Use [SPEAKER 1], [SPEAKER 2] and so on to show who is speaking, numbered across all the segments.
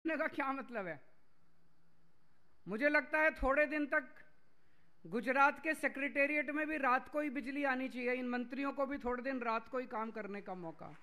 [SPEAKER 1] का क्या मतलब है? मुझे लगता है थोड़े दिन तक गुजरात के सेक्रेटेरिएट में भी रात को ही बिजली आनी चाहिए। इन मंत्रियों को भी थोड़े दिन रात को ही काम करने का मौका।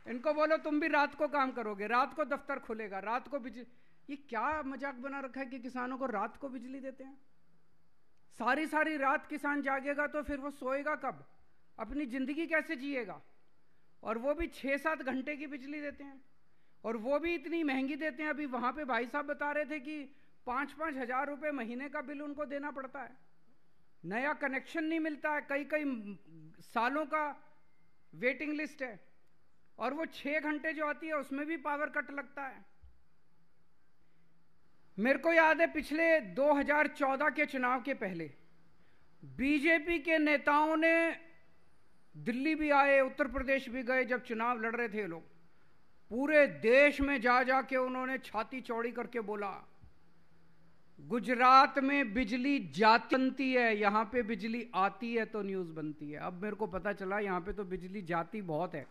[SPEAKER 1] इनको बोलो तुम भी रात को काम करोगे, रात को दफ्तर खुलेगा, रात को बिजली। ये क्या मजाक बना रखा है कि किसानों को रात को बिजली देते हैं? सारी सारी रात किसान जागेगा तो फिर वो सोएगा कब? अपनी जिंदगी कैसे जिएगा? और वो भी 6-7 घंटे की बिजली देते हैं, और वो भी इतनी महंगी देते हैं। अभी वहां पे भाई साहब बता रहे थे कि 5-5 हजार रुपए महीने का बिल उनको देना पड़ता है। नया कनेक्शन नहीं मिलता है, कई कई सालों का वेटिंग लिस्ट है, और वो 6 घंटे जो आती है उसमें भी पावर कट लगता है। मेरे को याद है पिछले 2014 के चुनाव के पहले बीजेपी के नेताओं ने दिल्ली भी आए, उत्तर प्रदेश भी गए। जब चुनाव लड़ रहे थे लोग, पूरे देश में जा जाके उन्होंने छाती चौड़ी करके बोला गुजरात में बिजली जाती बनती है, यहां पे बिजली आती है तो न्यूज बनती है। अब मेरे को पता चला यहां पे तो बिजली जाती बहुत है,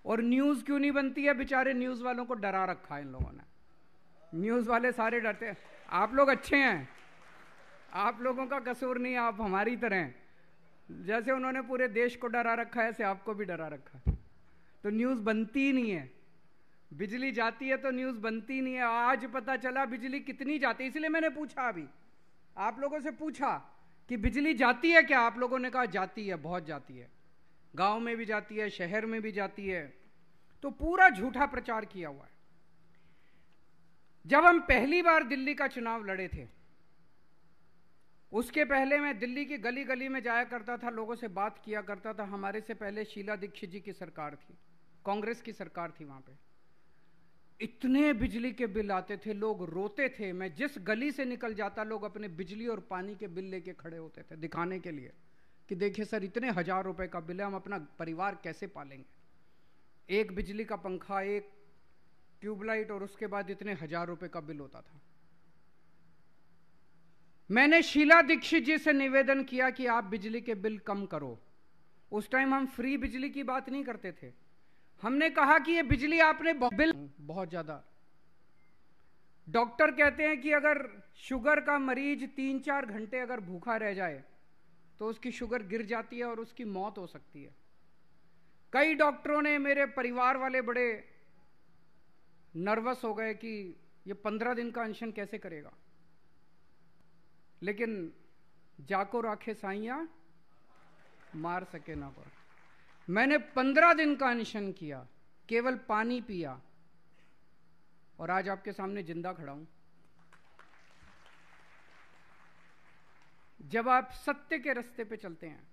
[SPEAKER 1] और न्यूज क्यों नहीं बनती है? बेचारे न्यूज वालों को डरा रखा है इन लोगों ने। न्यूज वाले सारे डरते हैं। आप लोग अच्छे हैं, आप लोगों का कसूर नहीं, आप हमारी तरह हैं। जैसे उन्होंने पूरे देश को डरा रखा है, ऐसे आपको भी डरा रखा है। तो न्यूज बनती ही नहीं है। बिजली जाती है तो न्यूज बनती नहीं है। आज पता चला बिजली कितनी जाती है, इसलिए मैंने पूछा, अभी आप लोगों से पूछा कि बिजली जाती है क्या? आप लोगों ने कहा जाती है, बहुत जाती है, गांव में भी जाती है, शहर में भी जाती है। तो पूरा झूठा प्रचार किया हुआ है। जब हम पहली बार दिल्ली का चुनाव लड़े थे, उसके पहले मैं दिल्ली की गली गली में जाया करता था, लोगों से बात किया करता था। हमारे से पहले शीला दीक्षित जी की सरकार थी, कांग्रेस की सरकार थी। वहां पे इतने बिजली के बिल आते थे, लोग रोते थे। मैं जिस गली से निकल जाता, लोग अपने बिजली और पानी के बिल लेके खड़े होते थे दिखाने के लिए कि देखिए सर, इतने 1000 रुपए का बिल है, हम अपना परिवार कैसे पालेंगे। एक बिजली का पंखा, एक ट्यूबलाइट, और उसके बाद इतने 1000 रुपए का बिल होता था। मैंने शीला दीक्षित जी से निवेदन किया कि आप बिजली के बिल कम करो। उस टाइम हम फ्री बिजली की बात नहीं करते थे। हमने कहा कि ये बिजली आपने बिल बहुत ज्यादा। डॉक्टर कहते हैं कि अगर शुगर का मरीज 3-4 घंटे अगर भूखा रह जाए तो उसकी शुगर गिर जाती है और उसकी मौत हो सकती है। कई डॉक्टरों ने, मेरे परिवार वाले बड़े नर्वस हो गए कि ये 15 दिन का अनशन कैसे करेगा। लेकिन जाको राखे साइया, मार सके ना पर। मैंने 15 दिन का अनशन किया, केवल पानी पिया, और आज आपके सामने जिंदा खड़ा हूं। जब आप सत्य के रास्ते पे चलते हैं,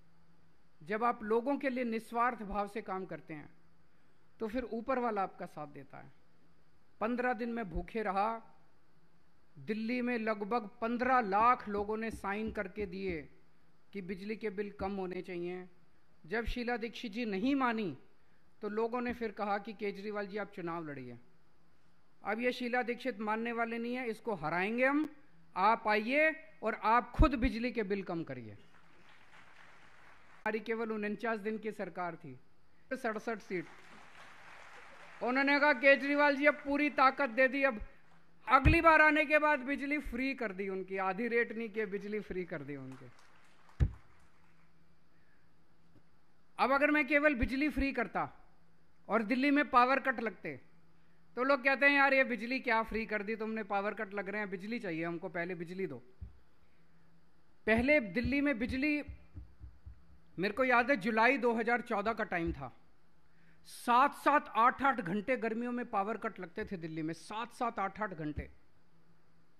[SPEAKER 1] जब आप लोगों के लिए निस्वार्थ भाव से काम करते हैं, तो फिर ऊपर वाला आपका साथ देता है। 15 दिन में भूखे रहा। दिल्ली में लगभग 15 लाख लोगों ने साइन करके दिए कि बिजली के बिल कम होने चाहिए। जब शीला दीक्षित जी नहीं मानी तो लोगों ने फिर कहा कि केजरीवाल जी आप चुनाव लड़िए। अब ये शीला दीक्षित मानने वाले नहीं है, इसको हराएंगे हम। आप आइए और आप खुद बिजली के बिल कम करिए। हमारी केवल 49 दिन की सरकार थी, 67 सीट। उन्होंने कहा केजरीवाल जी अब पूरी ताकत दे दी, अब अगली बार आने के बाद बिजली फ्री कर दी उनकी, आधी रेट नहीं किए, बिजली फ्री कर दी उनके। अब अगर मैं केवल बिजली फ्री करता और दिल्ली में पावर कट लगते तो लोग कहते हैं यार ये बिजली क्या फ्री कर दी तुमने, पावर कट लग रहे हैं, बिजली चाहिए हमको, पहले बिजली दो। पहले दिल्ली में बिजली, मेरे को याद है जुलाई 2014 का टाइम था, 7-7, 8-8 घंटे गर्मियों में पावर कट लगते थे दिल्ली में। 7-7, 8-8 घंटे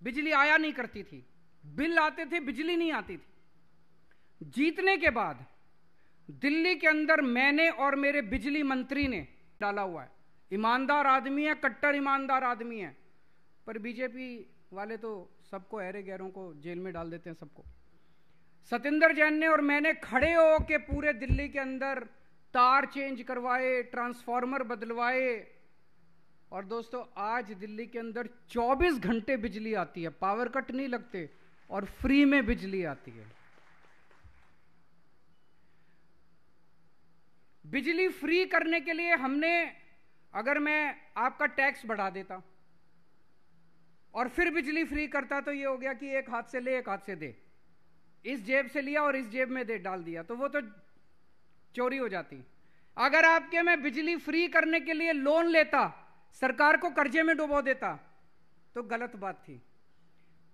[SPEAKER 1] बिजली आया नहीं करती थी, बिल आते थे, बिजली नहीं आती थी। जीतने के बाद दिल्ली के अंदर मैंने और मेरे बिजली मंत्री ने डाला हुआ है। ईमानदार आदमी है, कट्टर ईमानदार आदमी है, पर बीजेपी वाले तो सबको, अहरे गैरों को जेल में डाल देते हैं सबको। सतिंदर जैन ने और मैंने खड़े हो के पूरे दिल्ली के अंदर तार चेंज करवाए, ट्रांसफार्मर बदलवाए। और दोस्तों आज दिल्ली के अंदर 24 घंटे बिजली आती है, पावर कट नहीं लगते और फ्री में बिजली आती है। बिजली फ्री करने के लिए हमने अगर मैं आपका टैक्स बढ़ा देता और फिर बिजली फ्री करता तो ये हो गया कि एक हाथ से ले एक हाथ से दे, इस जेब से लिया और इस जेब में दे डाल दिया, तो वो तो चोरी हो जाती। अगर आपके मैं बिजली फ्री करने के लिए लोन लेता, सरकार को कर्जे में डुबो देता, तो गलत बात थी।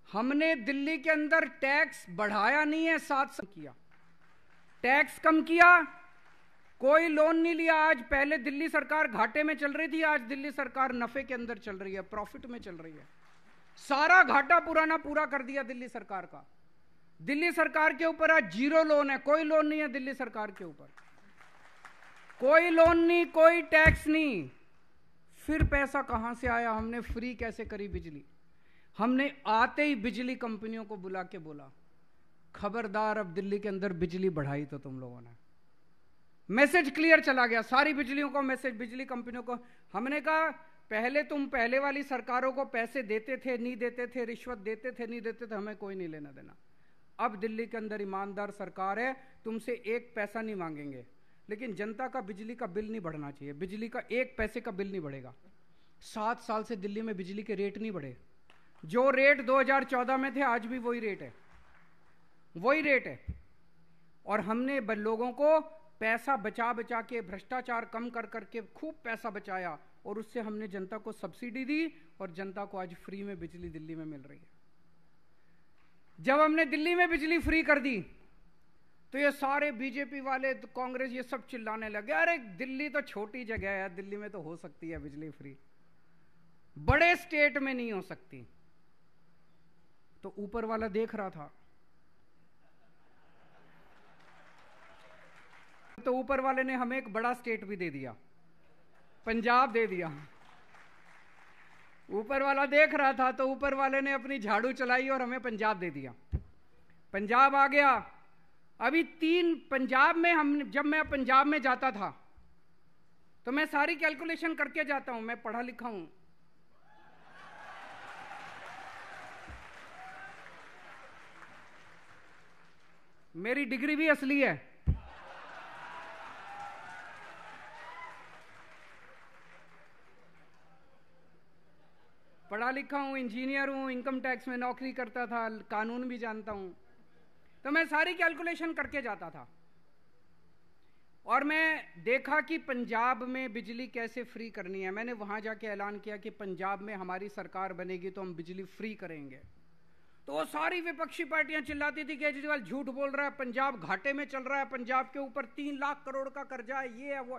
[SPEAKER 1] हमने दिल्ली के अंदर टैक्स बढ़ाया नहीं है, साथ किया, टैक्स कम किया, कोई लोन नहीं लिया। आज पहले दिल्ली सरकार घाटे में चल रही थी, आज दिल्ली सरकार नफे के अंदर चल रही है, प्रॉफिट में चल रही है। सारा घाटा पुराना पूरा कर दिया दिल्ली सरकार का। दिल्ली सरकार के ऊपर आज जीरो लोन है, कोई लोन नहीं है दिल्ली सरकार के ऊपर, कोई लोन नहीं, कोई टैक्स नहीं। फिर पैसा कहां से आया? हमने फ्री कैसे करी बिजली? हमने आते ही बिजली कंपनियों को बुला के बोला, खबरदार अब दिल्ली के अंदर बिजली बढ़ाई तो तुम लोगों ने। मैसेज क्लियर चला गया सारी बिजलियों को, मैसेज बिजली कंपनियों को। हमने कहा पहले तुम पहले वाली सरकारों को पैसे देते थे नहीं देते थे, रिश्वत देते थे नहीं देते थे, हमें कोई नहीं लेना देना। अब दिल्ली के अंदर ईमानदार सरकार है, तुमसे एक पैसा नहीं मांगेंगे, लेकिन जनता का बिजली का बिल नहीं बढ़ना चाहिए। बिजली का एक पैसे का बिल नहीं बढ़ेगा। 7 साल से दिल्ली में बिजली के रेट नहीं बढ़े। जो रेट 2014 में थे आज भी वही रेट है, वही रेट है। और हमने लोगों को पैसा बचा बचा के, भ्रष्टाचार कम कर करके खूब पैसा बचाया, और उससे हमने जनता को सब्सिडी दी, और जनता को आज फ्री में बिजली दिल्ली में मिल रही है। जब हमने दिल्ली में बिजली फ्री कर दी तो ये सारे बीजेपी वाले, तो कांग्रेस, ये सब चिल्लाने लगे, अरे दिल्ली तो छोटी जगह है, दिल्ली में तो हो सकती है बिजली फ्री, बड़े स्टेट में नहीं हो सकती। तो ऊपर वाला देख रहा था, तो ऊपर वाले ने हमें एक बड़ा स्टेट भी दे दिया, पंजाब दे दिया। ऊपर वाला देख रहा था तो ऊपर वाले ने अपनी झाड़ू चलाई और हमें पंजाब दे दिया। पंजाब आ गया। अभी 3 पंजाब में, हम जब मैं पंजाब में जाता था तो मैं सारी कैलकुलेशन करके जाता हूं, मैं पढ़ा लिखा हूं। मेरी डिग्री भी असली है। पढ़ा लिखा हूं, इंजीनियर हूं, इनकम टैक्स में नौकरी करता था, कानून भी जानता हूं, तो मैं सारी कैलकुलेशन करके जाता था। और मैं देखा कि पंजाब में बिजली कैसे फ्री करनी है। मैंने वहां जाके ऐलान किया कि पंजाब में हमारी सरकार बनेगी तो हम बिजली फ्री करेंगे। तो वो सारी विपक्षी पार्टियां चिल्लाती थी, केजरीवाल झूठ बोल रहा है, पंजाब घाटे में चल रहा है, पंजाब के ऊपर 3 लाख करोड़ का कर्जा है, ये है वो।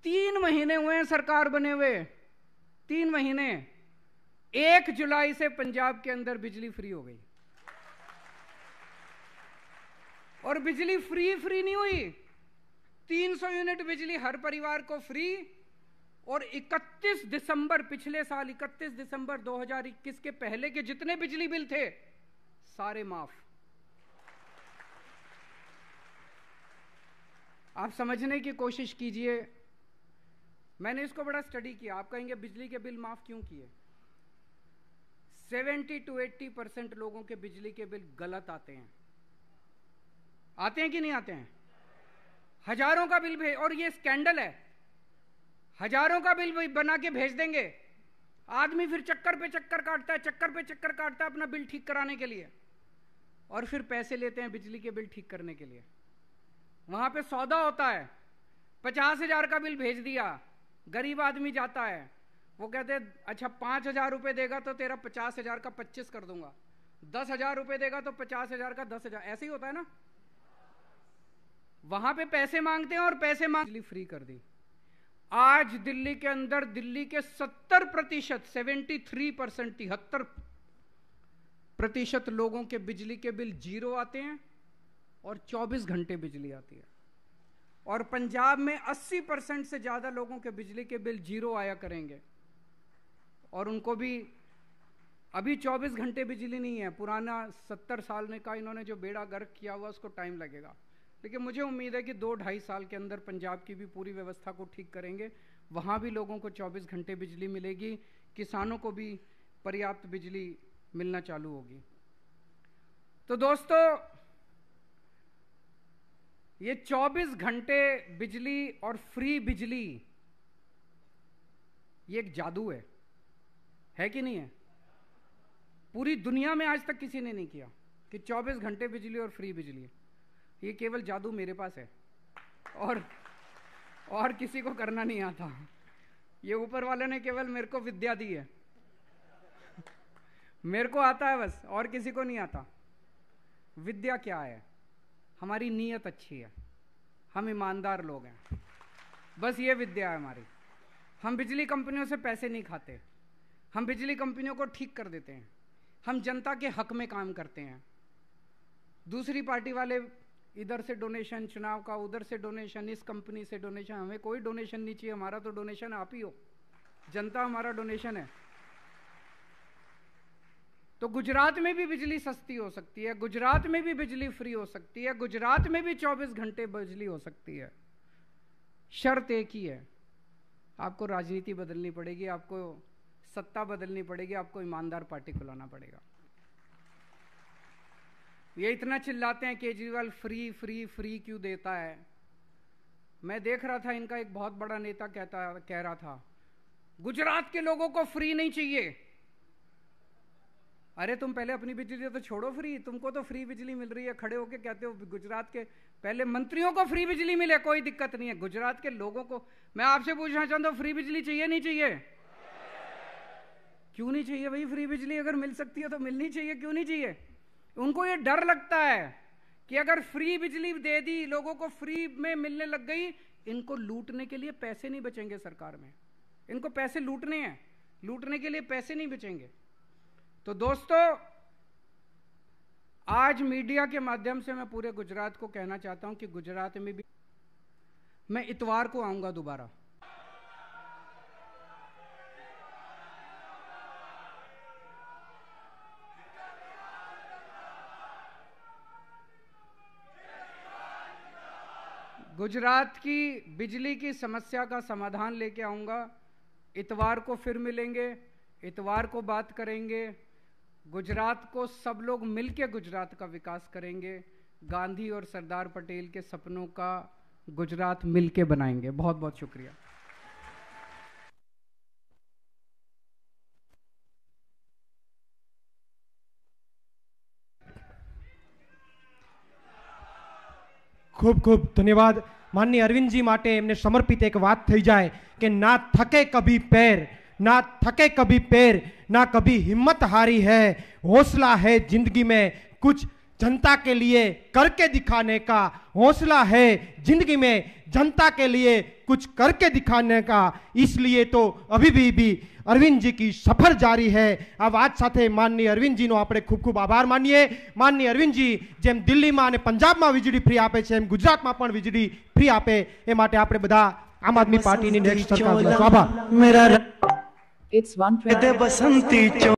[SPEAKER 1] 3 महीने हुए हैं सरकार बने हुए, 3 महीने। 1 जुलाई से पंजाब के अंदर बिजली फ्री हो गई। और बिजली फ्री नहीं हुई, 300 यूनिट बिजली हर परिवार को फ्री। और 31 दिसंबर, पिछले साल 31 दिसंबर 2021 के पहले के जितने बिजली बिल थे सारे माफ। आप समझने की कोशिश कीजिए। मैंने इसको बड़ा स्टडी किया। आप कहेंगे बिजली के बिल माफ क्यों किए? 70 to 80% लोगों के बिजली के बिल गलत आते हैं। आते हैं कि नहीं आते हैं? हजारों का बिल भेज, और ये स्कैंडल है, हजारों का बिल बना के भेज देंगे। आदमी फिर चक्कर पे चक्कर काटता है, चक्कर पे चक्कर काटता है अपना बिल ठीक कराने के लिए, और फिर पैसे लेते हैं बिजली के बिल ठीक करने के लिए। वहां पे सौदा होता है, 50,000 का बिल भेज दिया, गरीब आदमी जाता है, वो कहते हैं अच्छा 5,000 रुपए देगा तो तेरा 50,000 का 25 कर दूंगा, 10,000 रुपए देगा तो 50,000 का 10,000, ऐसे ही होता है ना। वहां पे पैसे मांगते हैं और पैसे बिजली फ्री कर दी। आज दिल्ली के अंदर, दिल्ली के 70%, 73%, 73% लोगों के बिजली के बिल जीरो आते हैं और 24 घंटे बिजली आती है। और पंजाब में 80% से ज्यादा लोगों के बिजली के बिल जीरो आया करेंगे, और उनको भी अभी 24 घंटे बिजली नहीं है। पुराना 70 साल में का इन्होंने जो बेड़ा गर्क किया हुआ, उसको टाइम लगेगा, लेकिन मुझे उम्मीद है कि 2-2.5 साल के अंदर पंजाब की भी पूरी व्यवस्था को ठीक करेंगे। वहाँ भी लोगों को 24 घंटे बिजली मिलेगी, किसानों को भी पर्याप्त बिजली मिलना चालू होगी। तो दोस्तों, ये 24 घंटे बिजली और फ्री बिजली ये एक जादू है कि नहीं है? पूरी दुनिया में आज तक किसी ने नहीं किया कि 24 घंटे बिजली और फ्री बिजली है। ये केवल जादू मेरे पास है और किसी को करना नहीं आता। ये ऊपर वाले ने केवल मेरे को विद्या दी है। मेरे को आता है बस, और किसी को नहीं आता। विद्या क्या है? हमारी नीयत अच्छी है, हम ईमानदार लोग हैं, बस ये विद्या है हमारी। हम बिजली कंपनियों से पैसे नहीं खाते, हम बिजली कंपनियों को ठीक कर देते हैं, हम जनता के हक में काम करते हैं। दूसरी पार्टी वाले इधर से डोनेशन चुनाव का, उधर से डोनेशन, इस कंपनी से डोनेशन, हमें कोई डोनेशन नहीं चाहिए। हमारा तो डोनेशन आप ही हो, जनता हमारा डोनेशन है। तो गुजरात में भी बिजली सस्ती हो सकती है, गुजरात में भी बिजली फ्री हो सकती है, गुजरात में भी 24 घंटे बिजली हो सकती है। शर्त एक ही है, आपको राजनीति बदलनी पड़ेगी, आपको सत्ता बदलनी पड़ेगी, आपको ईमानदार पार्टी को लाना पड़ेगा। ये इतना चिल्लाते हैं केजरीवाल फ्री फ्री फ्री क्यों देता है। मैं देख रहा था, इनका एक बहुत बड़ा नेता कह रहा था गुजरात के लोगों को फ्री नहीं चाहिए। अरे तुम पहले अपनी बिजली तो छोड़ो फ्री, तुमको तो फ्री बिजली मिल रही है, खड़े होके कहते हो गुजरात के पहले मंत्रियों को फ्री बिजली मिले, कोई दिक्कत नहीं है। गुजरात के लोगों को मैं आपसे पूछना चाहता हूं, फ्री बिजली चाहिए नहीं चाहिए? क्यों नहीं चाहिए भाई? फ्री बिजली अगर मिल सकती है तो मिलनी चाहिए, क्यों नहीं चाहिए? उनको ये डर लगता है कि अगर फ्री बिजली दे दी, लोगों को फ्री में मिलने लग गई, इनको लूटने के लिए पैसे नहीं बचेंगे सरकार में। इनको पैसे लूटने हैं, लूटने के लिए पैसे नहीं बचेंगे। तो दोस्तों, आज मीडिया के माध्यम से मैं पूरे गुजरात को कहना चाहता हूं कि गुजरात में भी मैं इतवार को आऊंगा दोबारा। गुजरात की बिजली की समस्या का समाधान लेके आऊंगा। इतवार को फिर मिलेंगे, इतवार को बात करेंगे। गुजरात को सब लोग मिलके गुजरात का विकास करेंगे। गांधी और सरदार पटेल के सपनों का गुजरात मिलके बनाएंगे। बहुत बहुत शुक्रिया।
[SPEAKER 2] खूब खूब धन्यवाद। माननीय अरविंद जी माटे एमने समर्पित एक बात थई जाए कि ना थके कभी पैर, ना थके कभी पैर, ना कभी हिम्मत हारी है। हौसला है जिंदगी में कुछ जनता के लिए करके दिखाने का, हौसला है जिंदगी में जनता के लिए कुछ करके दिखाने का। इसलिए तो अभी भी अरविंद जी की सफर जारी है। अब आज साथे माननीय अरविंद जी नो આપણે ખૂબ ખૂબ આભાર માનીએ। માનनीय અરવિંદ जी જેમ દિલ્હીમાં અને પંજાબમાં વીજળી ફ્રી આપે છે, એમ ગુજરાતમાં પણ વીજળી ફ્રી આપે, એ માટે આપણે બધા આમ આદમી પાર્ટીની નેક્સ્ટ સરકાર આભાર।
[SPEAKER 3] It's 120